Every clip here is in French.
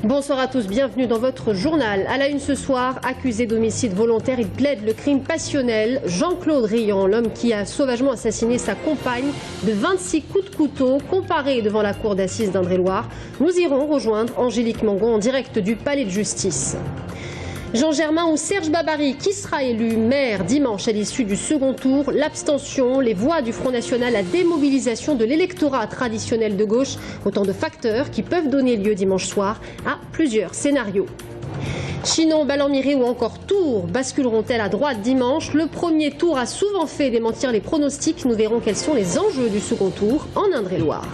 Bonsoir à tous, bienvenue dans votre journal. À la une ce soir, accusé d'homicide volontaire, il plaide le crime passionnel. Jean-Claude Riant, l'homme qui a sauvagement assassiné sa compagne de 26 coups de couteau, comparé devant la cour d'assises d'Indre-et-Loire. Nous irons rejoindre Angélique Mangon en direct du palais de justice. Jean Germain ou Serge Babary, qui sera élu maire dimanche à l'issue du second tour? L'abstention, les voix du Front National, la démobilisation de l'électorat traditionnel de gauche, autant de facteurs qui peuvent donner lieu dimanche soir à plusieurs scénarios. Chinon, Ballon-Miré ou encore Tours basculeront-elles à droite dimanche? Le premier tour a souvent fait démentir les pronostics. Nous verrons quels sont les enjeux du second tour en Indre-et-Loire.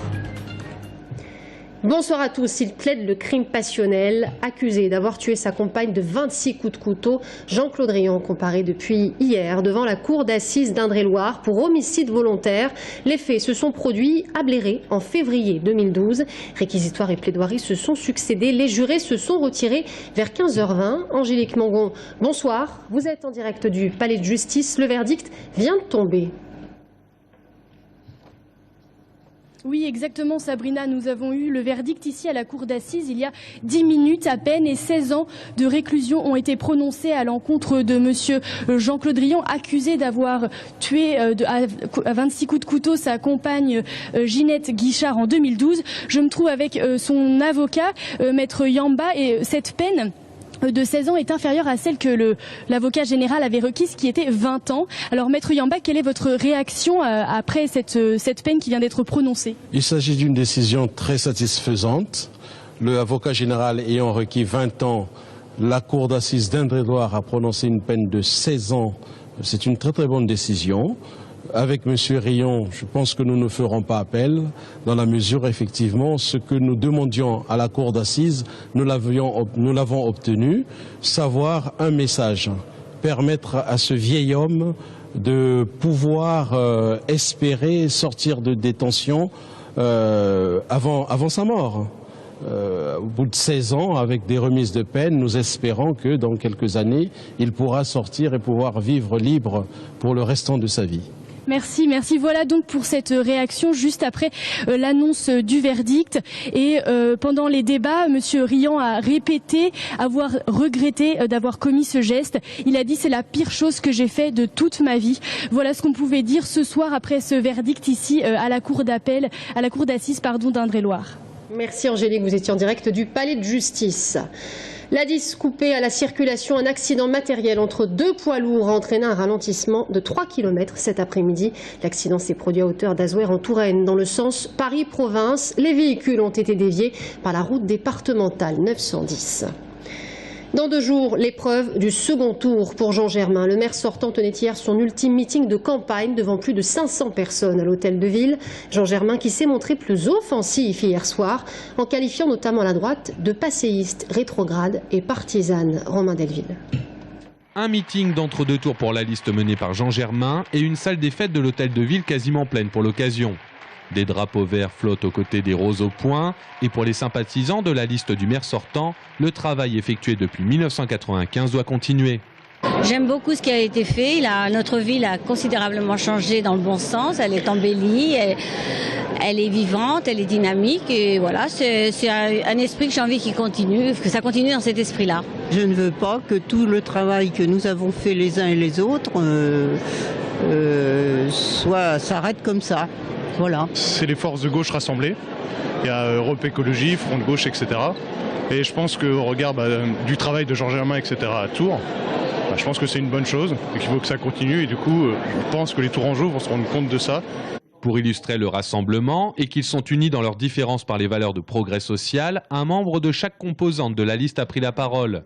Bonsoir à tous. Il plaide le crime passionnel. Accusé d'avoir tué sa compagne de 26 coups de couteau, Jean-Claude Riant comparé depuis hier devant la cour d'assises d'Indre-et-Loire pour homicide volontaire. Les faits se sont produits à Bléré en février 2012. Réquisitoire et plaidoirie se sont succédés. Les jurés se sont retirés vers 15h20. Angélique Mangon, bonsoir. Vous êtes en direct du palais de justice. Le verdict vient de tomber. Oui, exactement, Sabrina. Nous avons eu le verdict ici à la cour d'assises il y a 10 minutes à peine et 16 ans de réclusion ont été prononcés à l'encontre de monsieur Jean-Claude Riant, accusé d'avoir tué à 26 coups de couteau sa compagne Ginette Guichard en 2012. Je me trouve avec son avocat, maître Yamba, et cette peine de 16 ans est inférieure à celle que l'avocat général avait requise, qui était 20 ans. Alors, maître Yamba, quelle est votre réaction après cette peine qui vient d'être prononcée? Il s'agit d'une décision très satisfaisante. L'avocat général ayant requis 20 ans, la cour d'assises d'Indre-et-Loire a prononcé une peine de 16 ans. C'est une très très bonne décision. Avec M. Riant, je pense que nous ne ferons pas appel, dans la mesure, effectivement, ce que nous demandions à la cour d'assises, nous l'avons obtenu, savoir un message, permettre à ce vieil homme de pouvoir espérer sortir de détention avant sa mort. Au bout de 16 ans, avec des remises de peine, nous espérons que dans quelques années, il pourra sortir et pouvoir vivre libre pour le restant de sa vie. Merci, merci. Voilà donc pour cette réaction juste après l'annonce du verdict. Et pendant les débats, monsieur Riant a répété avoir regretté d'avoir commis ce geste. Il a dit: c'est la pire chose que j'ai fait de toute ma vie. Voilà ce qu'on pouvait dire ce soir après ce verdict ici à la cour d'appel, à la cour d'assises d'Indre-et-Loire. Merci Angélique, vous étiez en direct du palais de justice. La 10 coupée à la circulation, un accident matériel entre deux poids lourds a entraîné un ralentissement de 3 km cet après-midi. L'accident s'est produit à hauteur d'Azouer en Touraine, dans le sens Paris-Province. Les véhicules ont été déviés par la route départementale 910. Dans 2 jours, l'épreuve du second tour pour Jean Germain. Le maire sortant tenait hier son ultime meeting de campagne devant plus de 500 personnes à l'hôtel de ville. Jean Germain qui s'est montré plus offensif hier soir, en qualifiant notamment la droite de passéiste, rétrograde et partisane. Romain Delville. Un meeting d'entre-deux tours pour la liste menée par Jean Germain et une salle des fêtes de l'hôtel de ville quasiment pleine pour l'occasion. Des drapeaux verts flottent aux côtés des roses au point. Et pour les sympathisants de la liste du maire sortant, le travail effectué depuis 1995 doit continuer. J'aime beaucoup ce qui a été fait. Notre ville a considérablement changé dans le bon sens. Elle est embellie, elle est vivante, elle est dynamique. Et voilà, c'est un esprit que j'ai envie qu'il continue, que ça continue dans cet esprit-là. Je ne veux pas que tout le travail que nous avons fait les uns et les autres s'arrête comme ça. Voilà. C'est les forces de gauche rassemblées. Il y a Europe Écologie, Front de gauche, etc. Et je pense qu'au regard du travail de Jean Germain, etc. à Tours, je pense que c'est une bonne chose et qu'il faut que ça continue. Et du coup, je pense que les Tourangeaux vont se rendre compte de ça. Pour illustrer le rassemblement et qu'ils sont unis dans leurs différences par les valeurs de progrès social, un membre de chaque composante de la liste a pris la parole.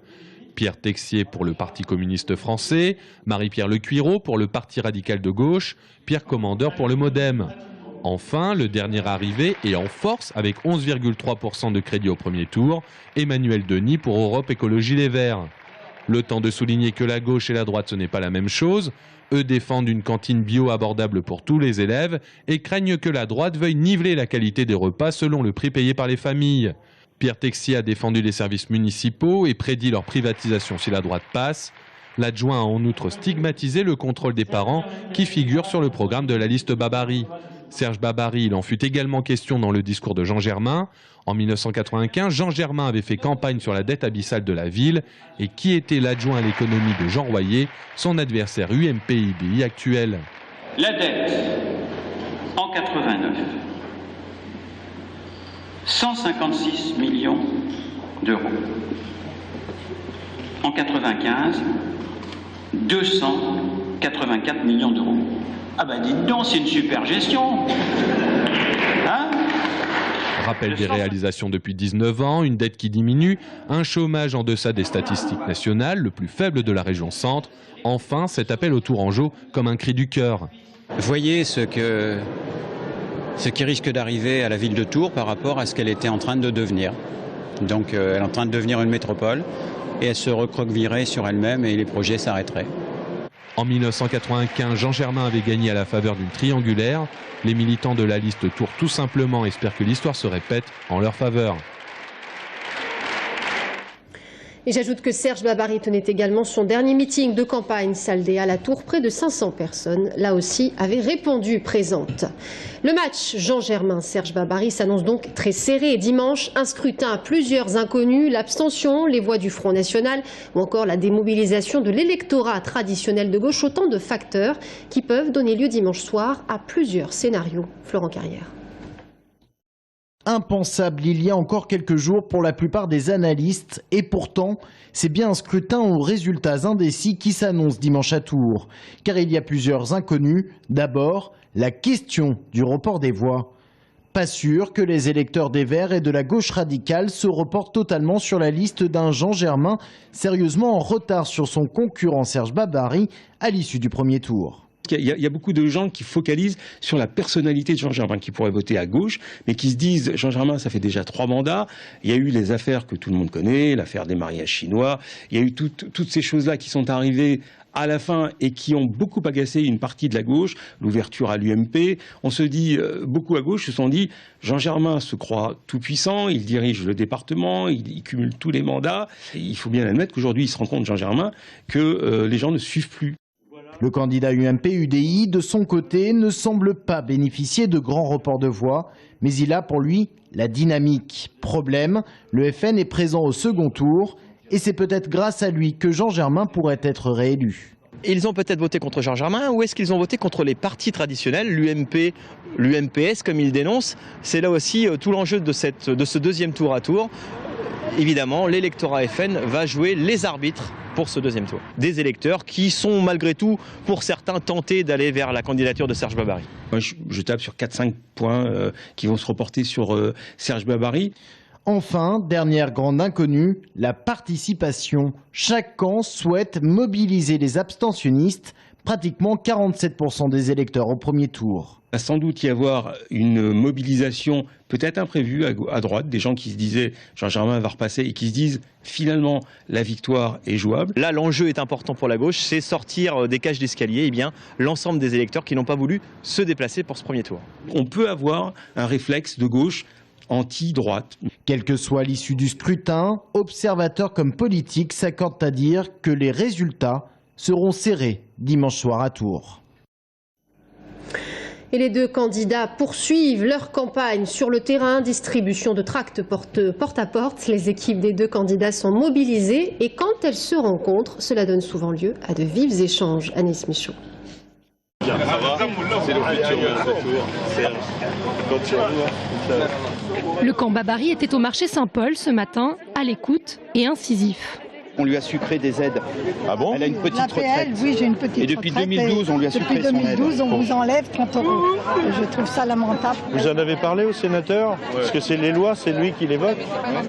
Pierre Texier pour le Parti communiste français, Marie-Pierre Lecuiro pour le Parti radical de gauche, Pierre Commandeur pour le MoDem. Enfin, le dernier arrivé et en force avec 11,3% de crédit au premier tour, Emmanuel Denis pour Europe Écologie Les Verts. Le temps de souligner que la gauche et la droite ce n'est pas la même chose. Eux défendent une cantine bio abordable pour tous les élèves et craignent que la droite veuille niveler la qualité des repas selon le prix payé par les familles. Pierre Texier a défendu les services municipaux et prédit leur privatisation si la droite passe. L'adjoint a en outre stigmatisé le contrôle des parents qui figure sur le programme de la liste Babary. Serge Babary, il en fut également question dans le discours de Jean Germain. En 1995, Jean Germain avait fait campagne sur la dette abyssale de la ville. Et qui était l'adjoint à l'économie de Jean Royer, son adversaire UMP-IDI actuel? La dette, en 89, 156 millions d'euros. En 95, 284 millions d'euros. Ah ben dites donc, c'est une super gestion. Hein? Rappel des réalisations depuis 19 ans, une dette qui diminue, un chômage en deçà des statistiques nationales, le plus faible de la région centre. Enfin, cet appel au Tourangeau comme un cri du cœur. Voyez ce qui risque d'arriver à la ville de Tours par rapport à ce qu'elle était en train de devenir. Donc elle est en train de devenir une métropole et elle se recroquevillerait sur elle-même et les projets s'arrêteraient. En 1995, Jean Germain avait gagné à la faveur d'une triangulaire. Les militants de la liste Tours tout simplement espèrent que l'histoire se répète en leur faveur. Et j'ajoute que Serge Babary tenait également son dernier meeting de campagne saldé à la Tour. Près de 500 personnes, là aussi, avaient répondu présentes. Le match Jean Germain-Serge Babary s'annonce donc très serré. Dimanche, un scrutin à plusieurs inconnus, l'abstention, les voix du Front National ou encore la démobilisation de l'électorat traditionnel de gauche. Autant de facteurs qui peuvent donner lieu dimanche soir à plusieurs scénarios. Florent Carrière. Impensable il y a encore quelques jours pour la plupart des analystes. Et pourtant, c'est bien un scrutin aux résultats indécis qui s'annonce dimanche à Tours. Car il y a plusieurs inconnus. D'abord, la question du report des voix. Pas sûr que les électeurs des Verts et de la gauche radicale se reportent totalement sur la liste d'un Jean Germain, sérieusement en retard sur son concurrent Serge Babary à l'issue du premier tour. Il y a beaucoup de gens qui focalisent sur la personnalité de Jean Germain, qui pourraient voter à gauche, mais qui se disent Jean Germain, ça fait déjà 3 mandats. Il y a eu les affaires que tout le monde connaît, l'affaire des mariages chinois. Il y a eu toutes ces choses-là qui sont arrivées à la fin et qui ont beaucoup agacé une partie de la gauche, l'ouverture à l'UMP. On se dit, beaucoup à gauche se sont dit, Jean Germain se croit tout puissant, il dirige le département, il cumule tous les mandats. Et il faut bien admettre qu'aujourd'hui, il se rend compte, Jean Germain, que les gens ne suivent plus. Le candidat UMP-UDI, de son côté, ne semble pas bénéficier de grands reports de voix, mais il a pour lui la dynamique. Problème, le FN est présent au second tour, et c'est peut-être grâce à lui que Jean Germain pourrait être réélu. Ils ont peut-être voté contre Jean Germain, ou est-ce qu'ils ont voté contre les partis traditionnels, l'UMP, l'UMPS, comme ils dénoncent? C'est là aussi tout l'enjeu de ce deuxième tour à Tours. Évidemment, l'électorat FN va jouer les arbitres pour ce deuxième tour. Des électeurs qui sont malgré tout, pour certains, tentés d'aller vers la candidature de Serge Babary. Moi, je tape sur 4-5 points qui vont se reporter sur Serge Babary. Enfin, dernière grande inconnue, la participation. Chaque camp souhaite mobiliser les abstentionnistes, pratiquement 47% des électeurs au premier tour. Il va sans doute y avoir une mobilisation peut-être imprévue à droite, des gens qui se disaient Jean Germain va repasser et qui se disent finalement la victoire est jouable. Là, l'enjeu est important pour la gauche, c'est sortir des cages d'escalier, eh bien, l'ensemble des électeurs qui n'ont pas voulu se déplacer pour ce premier tour. On peut avoir un réflexe de gauche anti-droite. Quelle que soit l'issue du scrutin, observateurs comme politiques s'accordent à dire que les résultats seront serrés dimanche soir à Tours. Et les deux candidats poursuivent leur campagne sur le terrain, distribution de tracts porte à porte. Les équipes des deux candidats sont mobilisées et quand elles se rencontrent, cela donne souvent lieu à de vifs échanges. Agnès Michaud. Le camp Babary était au marché Saint-Paul ce matin, à l'écoute et incisif. On lui a sucré des aides. Ah bon? Elle a une petite retraite. Oui, j'ai une petite retraite. Et depuis 2012, on lui a sucré son aide. Depuis 2012, on vous enlève 30 €. Je trouve ça lamentable. Vous en avez parlé au sénateur? Parce que c'est les lois, c'est lui qui les vote.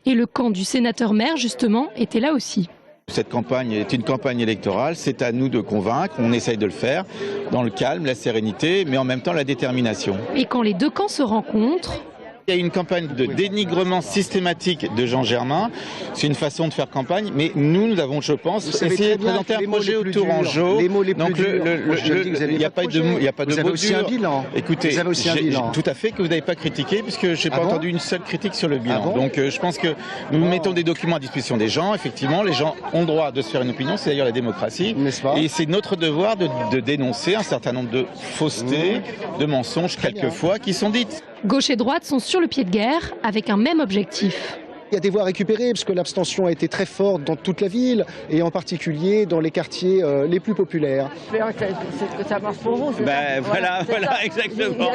Et le camp du sénateur-maire, justement, était là aussi. Cette campagne est une campagne électorale, c'est à nous de convaincre, on essaye de le faire dans le calme, la sérénité, mais en même temps la détermination. Et quand les deux camps se rencontrent, Il y a une campagne de dénigrement systématique de Jean Germain. C'est une façon de faire campagne, mais nous avons, je pense, essayé de présenter un projet au Tourangeau. Les mots les plus donc il n'y a pas de mots durs. Écoutez, tout à fait que vous n'avez pas critiqué, puisque je n'ai pas entendu une seule critique sur le bilan. Donc je pense que nous mettons des documents à disposition des gens. Effectivement, les gens ont le droit de se faire une opinion, c'est d'ailleurs la démocratie. Et c'est notre devoir de dénoncer un certain nombre de faussetés, de mensonges quelquefois qui sont dites. Gauche et droite sont sur le pied de guerre avec un même objectif. Il y a des voies à récupérer parce que l'abstention a été très forte dans toute la ville et en particulier dans les quartiers les plus populaires. C'est que ça marche pour vous. Voilà, exactement.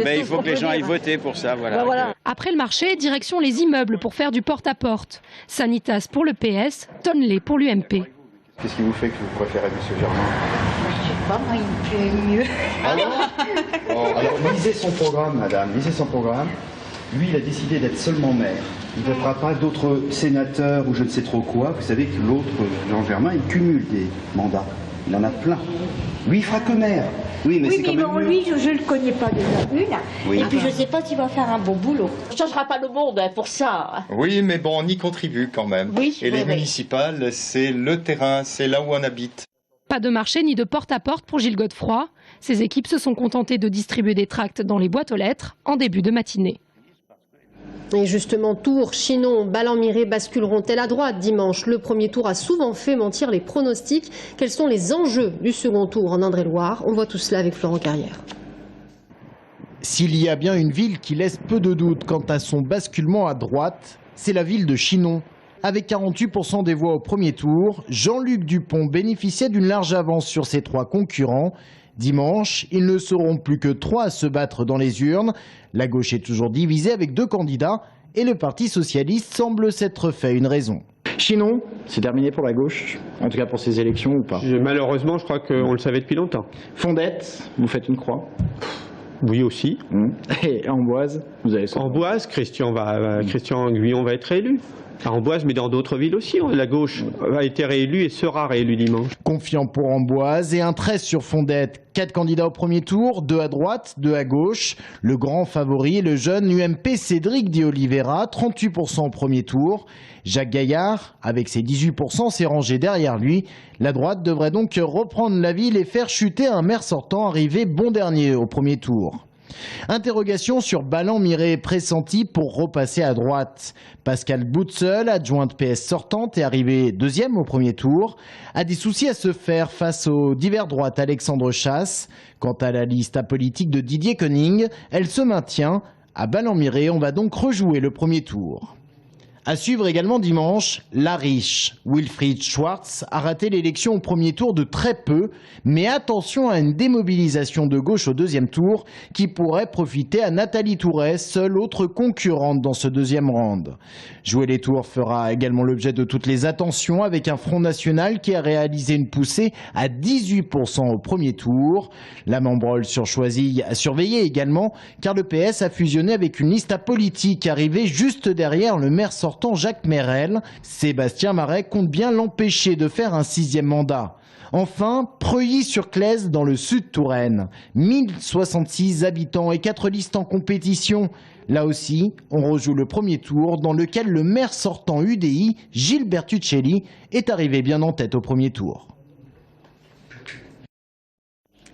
Il faut que les gens aillent voter pour ça. Après le marché, direction les immeubles pour faire du porte-à-porte. Sanitas pour le PS, Tonley pour l'UMP. Qu'est-ce qui vous fait que vous préférez M. Germain? Pas moi, il me plaît mieux. Alors lisez son programme, madame, lisez son programme. Lui, il a décidé d'être seulement maire. Il ne fera pas d'autres sénateurs ou je ne sais trop quoi. Vous savez que l'autre, Jean Germain, il cumule des mandats. Il en a plein. Lui, il fera que maire. Oui, mais c'est quand même mieux. Lui, je ne le connais pas déjà Oui. Et puis, je ne sais pas s'il va faire un bon boulot. On ne changera pas le monde pour ça. Oui, mais bon, on y contribue quand même. Oui, et les municipales, c'est le terrain, c'est là où on habite. Pas de marché ni de porte-à-porte pour Gilles Godefroy. Ses équipes se sont contentées de distribuer des tracts dans les boîtes aux lettres en début de matinée. Et justement, Tours, Chinon, Ballon-Miré basculeront-elles à droite dimanche? Le premier tour a souvent fait mentir les pronostics. Quels sont les enjeux du second tour en Indre-et-Loire? On voit tout cela avec Florent Carrière. S'il y a bien une ville qui laisse peu de doute quant à son basculement à droite, c'est la ville de Chinon. Avec 48% des voix au premier tour, Jean-Luc Dupont bénéficiait d'une large avance sur ses 3 concurrents. Dimanche, ils ne seront plus que 3 à se battre dans les urnes. La gauche est toujours divisée avec 2 candidats et le Parti socialiste semble s'être fait une raison. Chinon, c'est terminé pour la gauche, en tout cas pour ces élections ou pas? Malheureusement, je crois qu'on le savait depuis longtemps. Fondette, vous faites une croix? Oui aussi. Et Amboise, vous avez... Amboise, Christian Guyon va être élu. À Amboise, mais dans d'autres villes aussi. La gauche a été réélue et sera réélue dimanche. Confiant pour Amboise et un 13 sur Fondette. 4 candidats au premier tour, 2 à droite, 2 à gauche. Le grand favori est le jeune UMP Cédric Di Oliveira, 38% au premier tour. Jacques Gaillard, avec ses 18%, s'est rangé derrière lui. La droite devrait donc reprendre la ville et faire chuter un maire sortant arrivé bon dernier au premier tour. Interrogation sur Ballon-Miré pressenti pour repasser à droite. Pascal Boutseul, adjointe PS sortante et arrivé 2e au premier tour, a des soucis à se faire face au divers droite Alexandre Chasse. Quant à la liste apolitique de Didier Koning, elle se maintient. À Ballon-Miré, on va donc rejouer le premier tour. À suivre également dimanche, La Riche. Wilfried Schwartz a raté l'élection au premier tour de très peu, mais attention à une démobilisation de gauche au deuxième tour qui pourrait profiter à Nathalie Touret, seule autre concurrente dans ce deuxième round. Jouer les tours fera également l'objet de toutes les attentions avec un Front National qui a réalisé une poussée à 18% au premier tour. La Membrole sur Choisy a surveillé également car le PS a fusionné avec une liste apolitique arrivée juste derrière le maire sortant Jacques Merel. Sébastien Marais compte bien l'empêcher de faire un 6e mandat. Enfin, Preuilly-sur-Claise dans le sud Touraine. 1066 habitants et 4 listes en compétition. Là aussi, on rejoue le premier tour dans lequel le maire sortant UDI, Gilles Bertuccelli, est arrivé bien en tête au premier tour.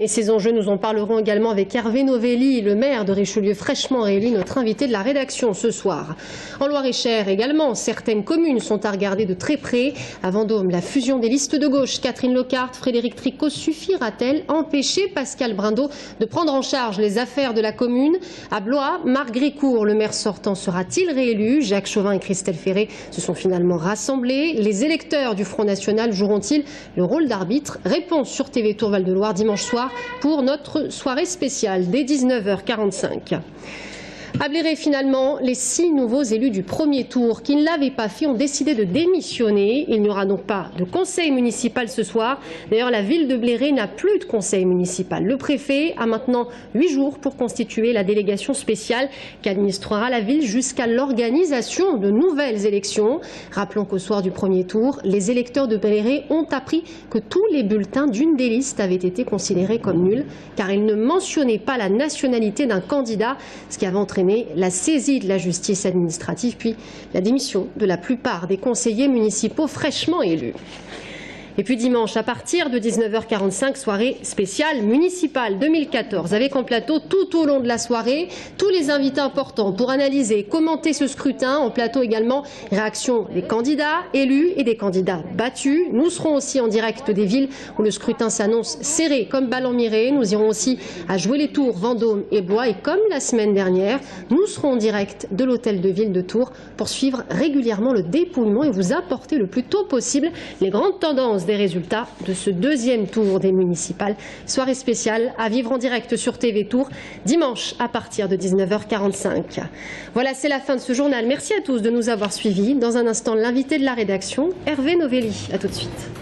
Et ces enjeux, nous en parlerons également avec Hervé Novelli, le maire de Richelieu fraîchement réélu, notre invité de la rédaction ce soir. En Loir-et-Cher également, certaines communes sont à regarder de très près. À Vendôme, la fusion des listes de gauche, Catherine Lecarte, Frédéric Tricot suffira-t-elle à empêcher Pascal Brindot de prendre en charge les affaires de la commune? À Blois, Marc Grécourt, le maire sortant, sera-t-il réélu? Jacques Chauvin et Christelle Ferré se sont finalement rassemblés. Les électeurs du Front National joueront-ils le rôle d'arbitre? Réponse sur TV Tour Val-de-Loire dimanche soir pour notre soirée spéciale dès 19h45. À Bléré, finalement, les 6 nouveaux élus du premier tour qui ne l'avaient pas fait ont décidé de démissionner. Il n'y aura donc pas de conseil municipal ce soir. D'ailleurs, la ville de Bléré n'a plus de conseil municipal. Le préfet a maintenant 8 jours pour constituer la délégation spéciale qui administrera la ville jusqu'à l'organisation de nouvelles élections. Rappelons qu'au soir du premier tour, les électeurs de Bléré ont appris que tous les bulletins d'une des listes avaient été considérés comme nuls car ils ne mentionnaient pas la nationalité d'un candidat, ce qui avait entraîné entraîné la saisie de la justice administrative, puis la démission de la plupart des conseillers municipaux fraîchement élus. Et puis dimanche, à partir de 19h45, soirée spéciale municipale 2014, avec en plateau tout au long de la soirée tous les invités importants pour analyser et commenter ce scrutin. En plateau également, réaction des candidats élus et des candidats battus. Nous serons aussi en direct des villes où le scrutin s'annonce serré comme ballon miré. Nous irons aussi à Jouer-les-Tours, Vendôme et Blois. Et comme la semaine dernière, nous serons en direct de l'hôtel de ville de Tours pour suivre régulièrement le dépouillement et vous apporter le plus tôt possible les grandes tendances des résultats de ce deuxième tour des municipales. Soirée spéciale à vivre en direct sur TV Tours dimanche à partir de 19h45. Voilà, c'est la fin de ce journal. Merci à tous de nous avoir suivis. Dans un instant, l'invité de la rédaction, Hervé Novelli. À tout de suite.